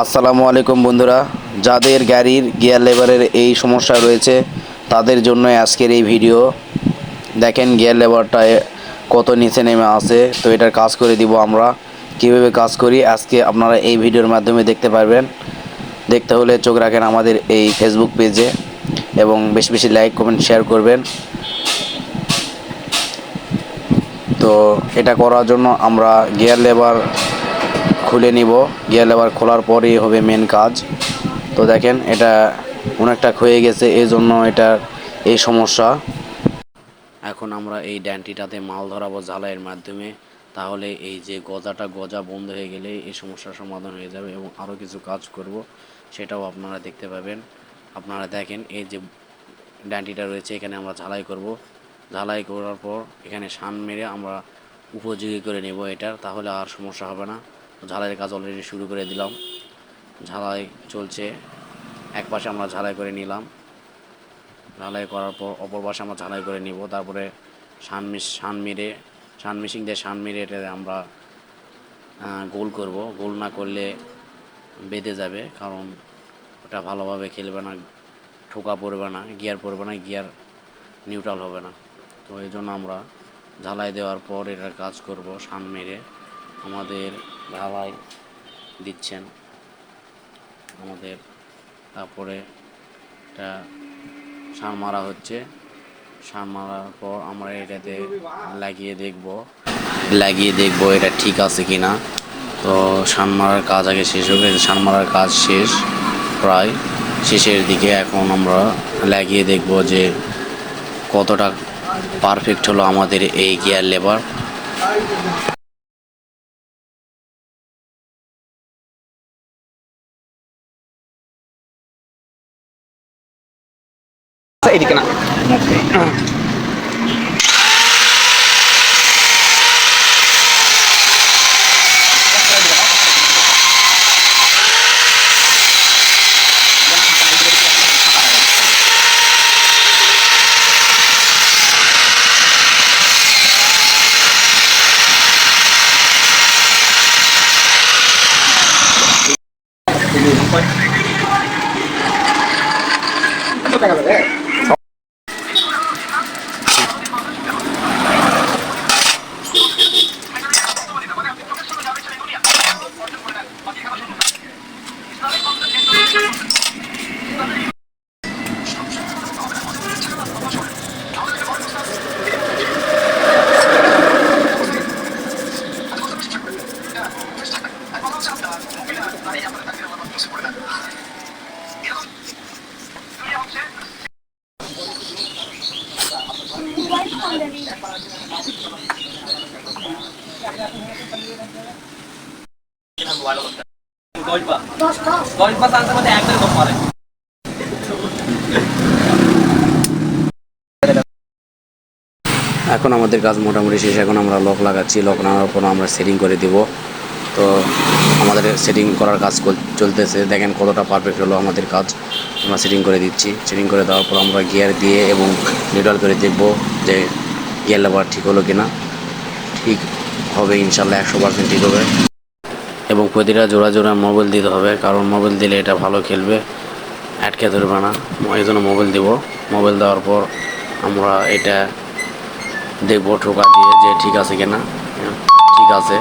আসসালামু আলাইকুম বন্ধুরা, যাদের গাড়ির গিয়ার লেভারের এই সমস্যা রয়েছে তাদের জন্য আজকের এই ভিডিও। দেখেন গিয়ার লেভারটা কত নিচে নেমে আছে, তো এটার কাজ করে দিব আমরা। কীভাবে কাজ করি আজকে আপনারা এই ভিডিওর মাধ্যমে দেখতে পারবেন। দেখতে হলে চোখ রাখেন আমাদের এই ফেসবুক পেজে এবং বেশি বেশি লাইক কমেন্ট শেয়ার করবেন। তো এটা করার জন্য আমরা গিয়ার লেভার খুলে নিব। গিয়ার লেভার খোলার পরেই হবে মেন কাজ। তো দেখেন এটা অনেকটা ক্ষয়ে গেছে, এই জন্য এটার এই সমস্যা। এখন আমরা এই ড্যান্টিটাতে মাল ধরাবো ঝালাইয়ের মাধ্যমে, তাহলে এই যে গজা বন্ধ হয়ে গেলে এই সমস্যার সমাধান হয়ে যাবে এবং আরও কিছু কাজ করব সেটাও আপনারা দেখতে পাবেন। আপনারা দেখেন এই যে ড্যান্টিটা রয়েছে, এখানে আমরা ঝালাই করব। ঝালাই করার পর এখানে শান মেরে আমরা উপযোগী করে নেব এটার, তাহলে আর সমস্যা হবে না। ঝালাইয়ের কাজ অলরেডি শুরু করে দিলাম, ঝালাই চলছে। এক পাশে আমরা ঝালাই করে নিলাম, ঝালাই করার পর অপর পাশে আমরা ঝালাই করে নিব। তারপরে শান মেশিন দিয়ে এটাতে আমরা গোল করব। গোল না করলে বেঁধে যাবে, কারণ ওটা ভালোভাবে খেলবে না, ঠোকা পড়বে না, গিয়ার পড়বে না, গিয়ার নিউট্রাল হবে না। তো এই জন্য আমরা ঝালাই দেওয়ার পর এটার কাজ করব। শান মেরে আমাদের ঝালাই দিচ্ছেন আমাদের, তারপরে এটা শান মারা হচ্ছে। শান মারার পর আমরা এটাতে লাগিয়ে দেখব এটা ঠিক আছে কি না। তো শান মারার কাজ আগে শেষ হবে। শান মারার কাজ শেষ, প্রায় শেষের দিকে। এখন আমরা লাগিয়ে দেখব যে কতটা পারফেক্ট হলো আমাদের এই গিয়ার লেভার। এদিকে না। এখন আমাদের কাজ মোটামুটি শেষ। এখন আমরা লক লাগাচ্ছি, লক লাগানোর পর আমরা সেটিং করে দিব। তো আমাদের সেটিং করার কাজ চলতেছে। দেখেন কতটা পারফেক্ট হলো আমাদের কাজ। আমরা সেটিং করে দিচ্ছি। সেটিং করে দেওয়ার পর আমরা গিয়ার দিয়ে এবং নিউট্রাল করে দেখব যে গিয়ার লেভার ঠিক হলো কিনা। ঠিক হবে ইনশাল্লাহ, 100% ঠিক হবে। এবং প্রতিটা জোড়া মোবাইল দিতে হবে, কারণ মোবাইল দিলে এটা ভালো খেলবে, আটকে ধরবে না। এই জন্য মোবাইল দেব। মোবাইল দেওয়ার পর আমরা এটা দেখব ঠোকা দিয়ে যে ঠিক আছে কিনা। ঠিক আছে।